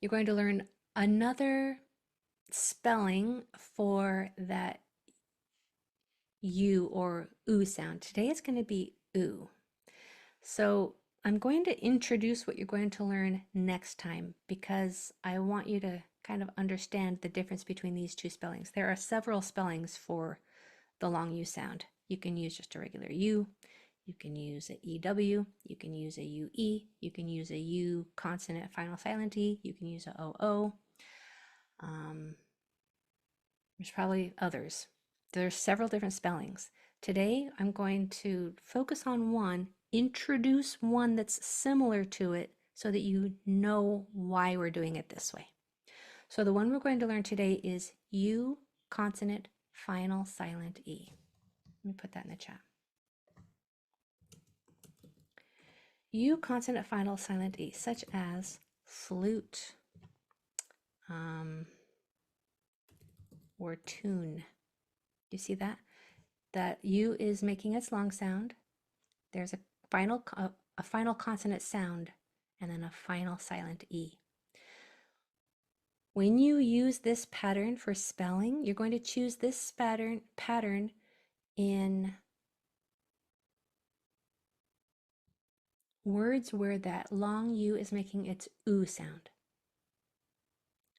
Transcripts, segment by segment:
you're going to learn another spelling for that U or oo sound. Today it's going to be oo. So I'm going to introduce what you're going to learn next time because I want you to kind of understand the difference between these two spellings. There are several spellings for the long U sound. You can use just a regular U, you can use a EW, you can use a UE, you can use a U consonant final silent E, you can use a OO. There's probably others. There's several different spellings. Today, I'm going to focus on one, introduce one that's similar to it so that you know why we're doing it this way. So the one we're going to learn today is U consonant final silent E. Let me put that in the chat. U consonant final silent E, such as flute or tune. You see that? That U is making its long sound. There's a final consonant sound and then a final silent E. When you use this pattern for spelling, you're going to choose this pattern in words where that long U is making its oo sound.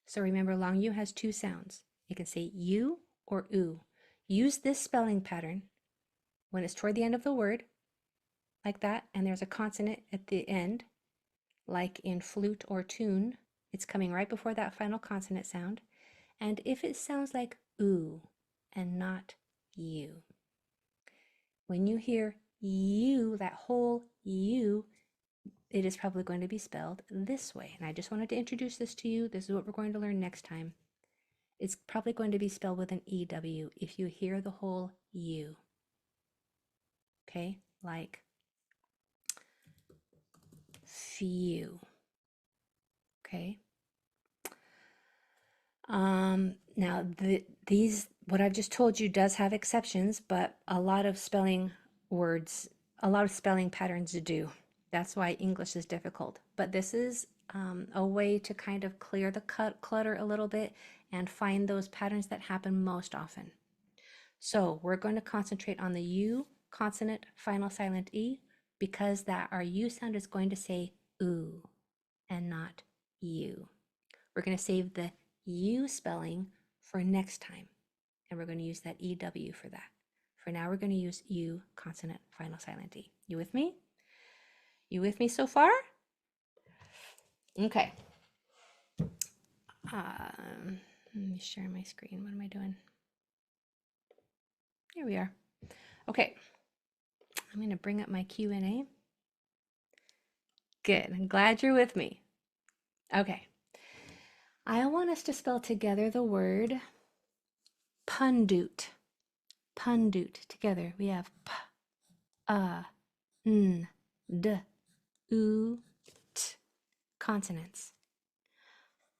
So remember, long U has two sounds. You can say U or oo. Use this spelling pattern when it's toward the end of the word, like that, and there's a consonant at the end, like in flute or tune. It's coming right before that final consonant sound. And if it sounds like oo and not you, when you hear you, that whole U, it is probably going to be spelled this way. And I just wanted to introduce this to you. This is what we're going to learn next time. It's probably going to be spelled with an EW if you hear the whole U. Okay, like few. Okay. Now these, what I've just told you does have exceptions, but a lot of spelling patterns do. That's why English is difficult. But this is a way to kind of clear the clutter a little bit and find those patterns that happen most often. So we're going to concentrate on the U consonant final silent E because that our U sound is going to say oo and not you. We're going to save the U spelling for next time, and we're going to use that EW for that. For now, we're going to use U consonant final silent E. You with me? You with me so far? Okay. Let me share my screen. What am I doing? Here we are. Okay. I'm going to bring up my Q&A. Good. I'm glad you're with me. Okay. I want us to spell together the word pundit. Pundit. Together we have p, a, n, d, u, t. Consonants.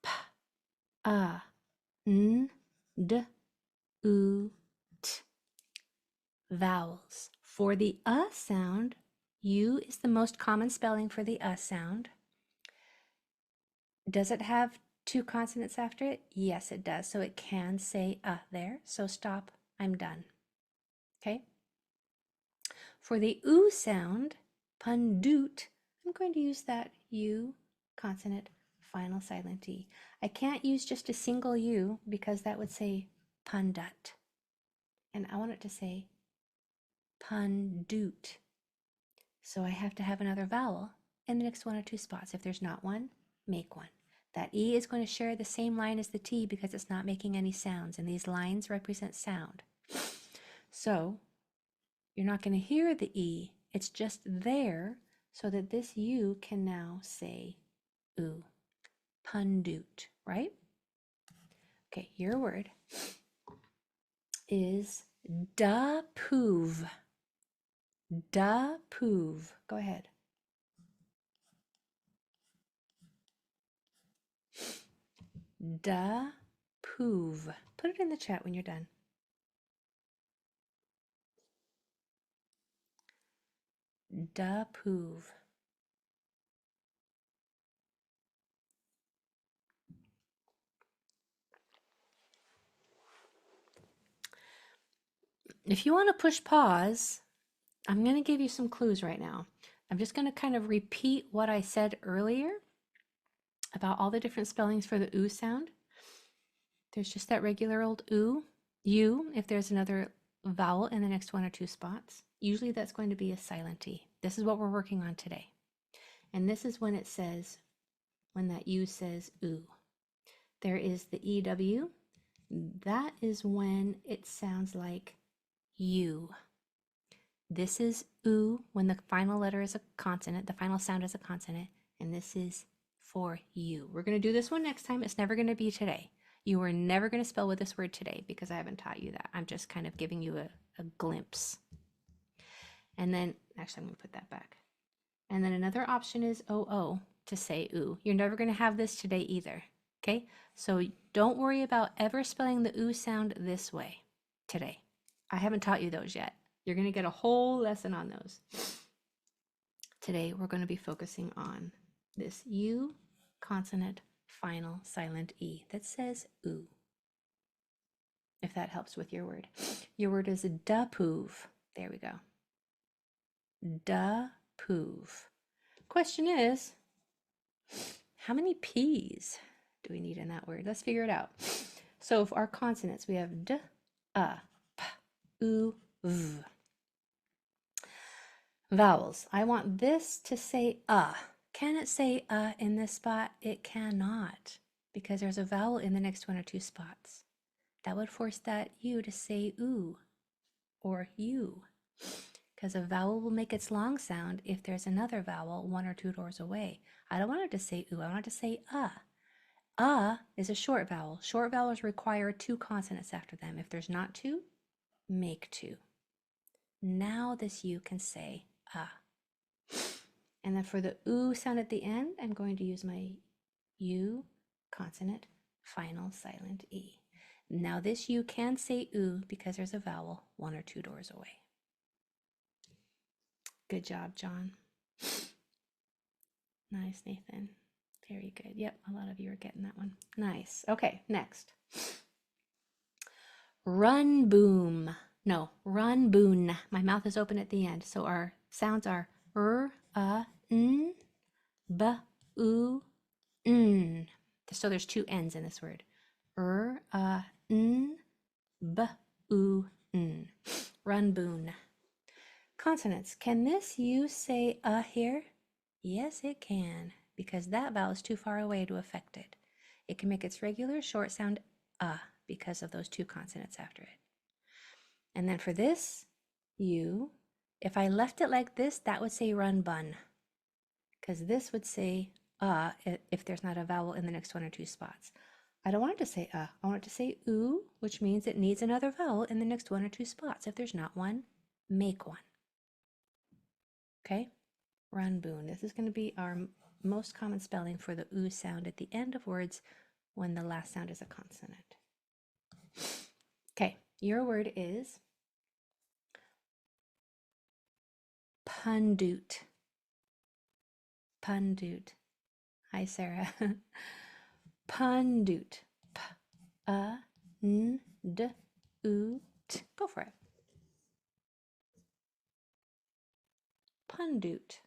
P, a, n, d, u, t. Vowels. For the sound, U is the most common spelling for the sound. Does it have two consonants after it? Yes, it does. So it can say there. So stop. I'm done. Okay. For the oo sound, pundut, I'm going to use that U consonant final silent E. I can't use just a single U because that would say pundut. And I want it to say pundut. So I have to have another vowel in the next one or two spots. If there's not one, make one. That E is going to share the same line as the T because it's not making any sounds, and these lines represent sound. So you're not going to hear the E. It's just there so that this U can now say oo. Pundut, right? Okay, your word is da-poov. Da-poov. Go ahead. Da-poov. Put it in the chat when you're done. Da-poov. If you want to push pause, I'm going to give you some clues right now. I'm just going to kind of repeat what I said earlier about all the different spellings for the oo sound. There's just that regular old oo, u, if there's another vowel in the next one or two spots. Usually that's going to be a silent E. This is what we're working on today. And this is when it says, when that U says oo. There is the EW. That is when it sounds like U. This is oo when the final letter is a consonant, the final sound is a consonant, and this is for you. We're going to do this one next time. It's never going to be today. You are never going to spell with this word today because I haven't taught you that. I'm just kind of giving you a glimpse. And then, actually, I'm going to put that back. And then another option is OO to say oo. You're never going to have this today either. Okay? So don't worry about ever spelling the oo sound this way today. I haven't taught you those yet. You're going to get a whole lesson on those. Today, we're going to be focusing on this U consonant final silent E that says oo. If that helps with your word. Your word is da-poov. There we go. Da-poov. Question is, how many P's do we need in that word? Let's figure it out. So for our consonants, we have d, p, u, v. Vowels. I want this to say Can it say in this spot? It cannot, because there's a vowel in the next one or two spots. That would force that U to say oo or you, because a vowel will make its long sound if there's another vowel one or two doors away. I don't want it to say oo, I want it to say is a short vowel. Short vowels require two consonants after them. If there's not two, make two. Now this U can say And then for the oo sound at the end, I'm going to use my U consonant final silent E. Now this U can say oo because there's a vowel one or two doors away. Good job, John. Nice, Nathan. Very good. Yep, a lot of you are getting that one. Nice. Okay, next. Run, boom. No, run, boon. My mouth is open at the end, so our sounds are n, b, oo, n. So there's two N's in this word. N, b, oo, n. Run, boon. Consonants. Can this U say here? Yes, it can, because that vowel is too far away to affect it. It can make its regular short sound because of those two consonants after it. And then for this U, if I left it like this, that would say run bun, because this would say if there's not a vowel in the next one or two spots. I don't want it to say I want it to say oo, which means it needs another vowel in the next one or two spots. If there's not one, make one. Okay? Run boon. This is going to be our most common spelling for the oo sound at the end of words when the last sound is a consonant. Okay, your word is pundut. Pundut. Hi, Sarah. Pundut. P-a-n-d-u-t. Go for it. Pundut.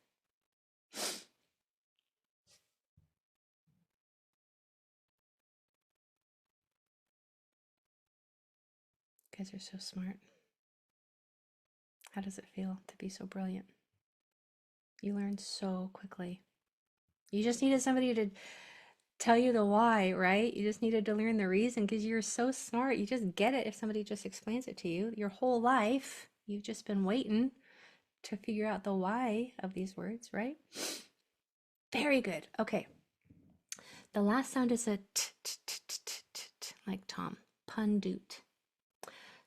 You guys are so smart. How does it feel to be so brilliant? You learn so quickly. You just needed somebody to tell you the why, right? You just needed to learn the reason because you're so smart. You just get it if somebody just explains it to you. Your whole life, you've just been waiting to figure out the why of these words, right? Very good. Okay. The last sound is a t, t, t, t, t, t, t, like Tom. Pundut.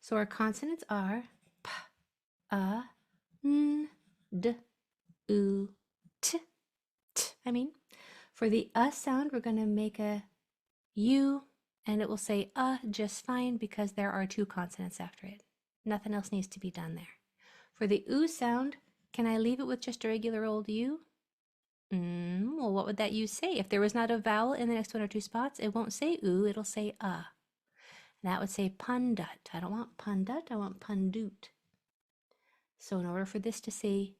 So our consonants are p, a, n, d, u, t, t. For the sound, we're going to make a U, and it will say just fine because there are two consonants after it. Nothing else needs to be done there. For the oo sound, can I leave it with just a regular old U? Well, what would that U say? If there was not a vowel in the next one or two spots, it won't say oo, it'll say That would say pundut. I don't want pundut, I want pundut. So in order for this to say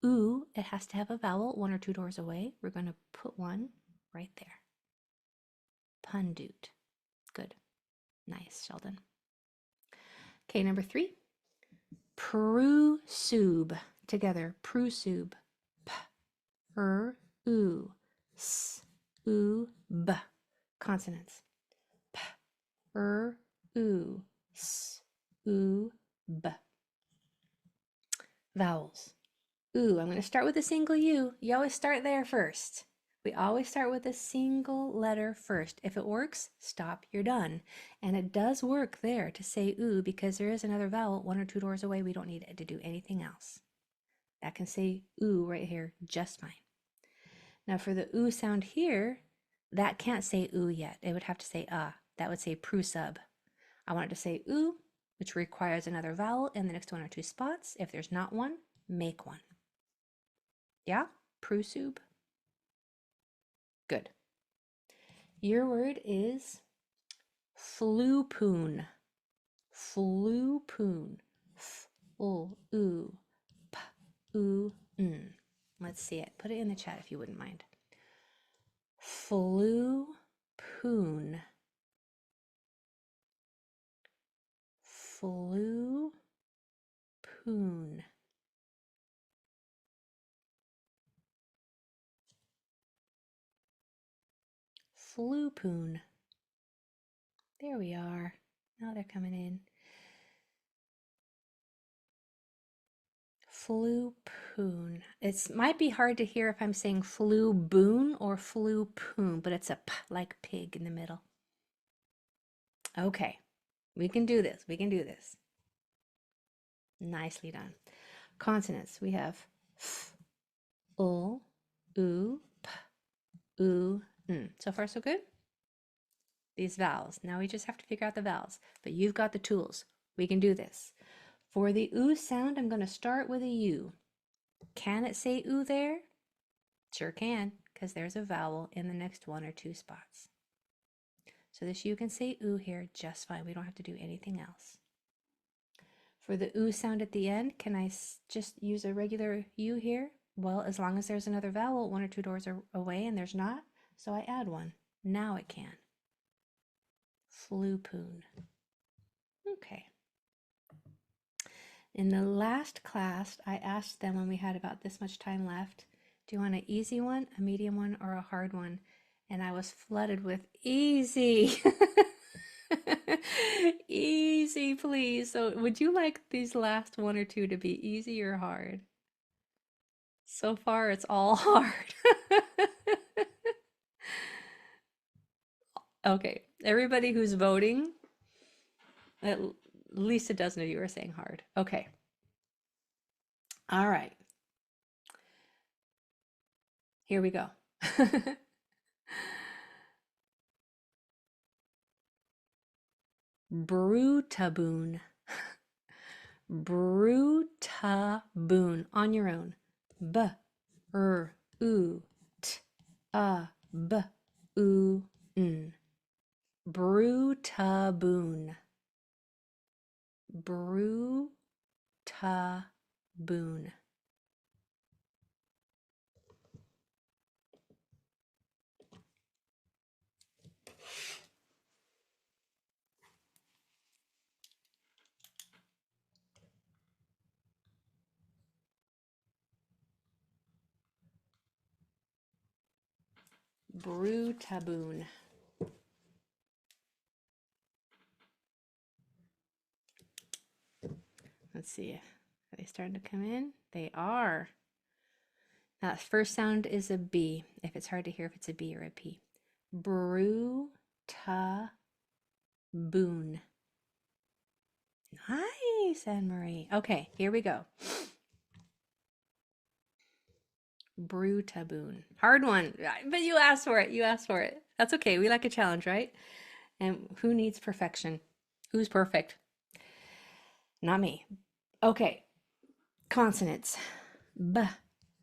oo, it has to have a vowel 1 or 2 doors away. We're going to put one right there. Pundut. Good. Nice, Sheldon. Okay, number 3. Prusube. Together, prusube. P, r, u, s, u, b. Consonants. P, r, u, s, u, b. Vowels. Ooh, I'm going to start with a single U. You always start there first. We always start with a single letter first. If it works, stop, you're done. And it does work there to say ooh because there is another vowel 1 or 2 doors away. We don't need it to do anything else. That can say ooh right here just fine. Now for the ooh sound here, that can't say ooh yet. It would have to say That would say prusub. I want it to say ooh, which requires another vowel in the next 1 or 2 spots. If there's not one, make one. Yeah? Prusube? Good. Your word is flupoon. Flupoon. F-l-u, p-u-n. Let's see it. Put it in the chat if you wouldn't mind. Flupoon. Flupoon. Flupoon. There we are. Now they're coming in. Flupoon. It might be hard to hear if I'm saying fluboon or flupoon, but it's a p like pig in the middle. Okay, we can do this. We can do this. Nicely done. Consonants. We have f, l, u, p, u, n. So far, so good? These vowels. Now we just have to figure out the vowels, but you've got the tools. We can do this. For the oo sound, I'm going to start with a U. Can it say oo there? Sure can, because there's a vowel in the next 1 or 2 spots. So this U can say oo here just fine. We don't have to do anything else. For the oo sound at the end, can I just use a regular U here? Well, as long as there's another vowel 1 or 2 doors away and there's not, so I add one. Now it can. Flupoon. Okay. In the last class, I asked them when we had about this much time left, do you want an easy one, a medium one, or a hard one? And I was flooded with easy. Easy, please. So would you like these last 1 or 2 to be easy or hard? So far, it's all hard. Okay, everybody who's voting, at least a dozen of you are saying hard. Okay. All right. Here we go. Brutaboon. Brutaboon. On your own. B, r, u, t, a, b, u, n. Brutaboon. Brutaboon. Brutaboon. Let's see. Are they starting to come in? They are. Now, first sound is a B. If it's hard to hear if it's a B or a P. Brutaboon. Nice, Anne-Marie. Okay, here we go. Brutaboon. Hard one, but you asked for it. You asked for it. That's okay. We like a challenge, right? And who needs perfection? Who's perfect? Not me. Okay. Consonants. B,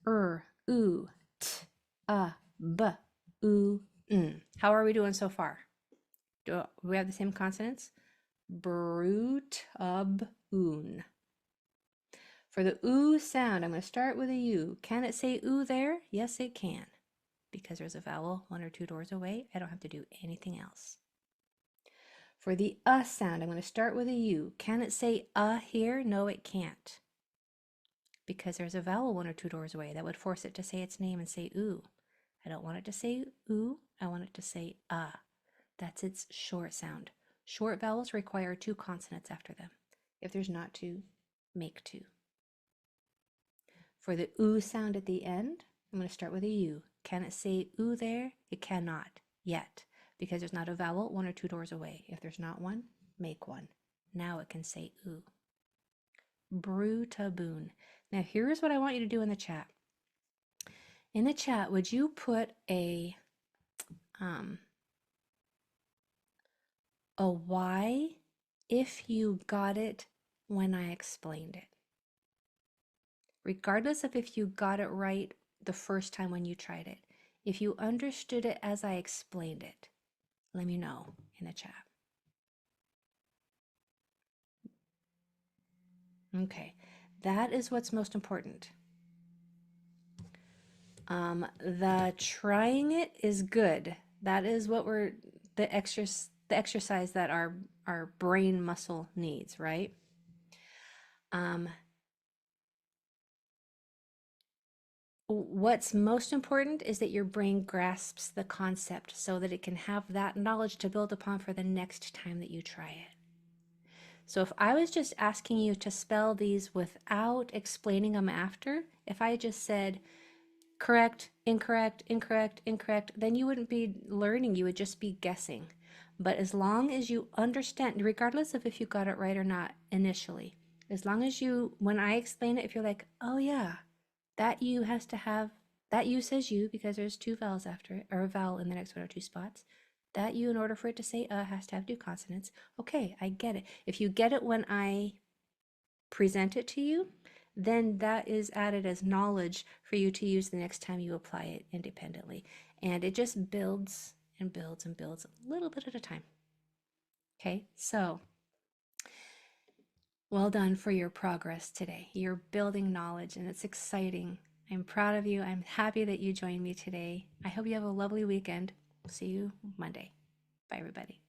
r, u, t, a, b, u, n. How are we doing so far? Do we have the same consonants? Brutaboon. For the oo sound, I'm going to start with a U. Can it say oo there? Yes, it can. Because there's a vowel 1 or 2 doors away, I don't have to do anything else. For the sound, I'm going to start with a U. Can it say here? No, it can't. Because there's a vowel 1 or 2 doors away. That would force it to say its name and say oo. I don't want it to say oo. I want it to say That's its short sound. Short vowels require 2 consonants after them. If there's not 2, make 2. For the oo sound at the end, I'm going to start with a U. Can it say oo there? It cannot yet, because there's not a vowel 1 or 2 doors away. If there's not one, make one. Now it can say oo. Brutaboon. Now here's what I want you to do in the chat. In the chat, would you put a Y if you got it when I explained it? Regardless of if you got it right the first time when you tried it. If you understood it as I explained it, let me know in the chat. Okay, that is what's most important. The trying it is good. That is what the exercise that our brain muscle needs, right? What's most important is that your brain grasps the concept so that it can have that knowledge to build upon for the next time that you try it. So if I was just asking you to spell these without explaining them after, if I just said correct, incorrect, incorrect, incorrect, then you wouldn't be learning, you would just be guessing. But as long as you understand, regardless of if you got it right or not initially, as long as you, when I explain it, if you're like, oh yeah, that U has to have, that U says U because there's 2 vowels after it, or a vowel in the next 1 or 2 spots. That U, in order for it to say has to have 2 consonants. Okay, I get it. If you get it when I present it to you, then that is added as knowledge for you to use the next time you apply it independently. And it just builds and builds and builds a little bit at a time. Okay, so well done for your progress today. You're building knowledge and it's exciting. I'm proud of you. I'm happy that you joined me today. I hope you have a lovely weekend. See you Monday. Bye, everybody.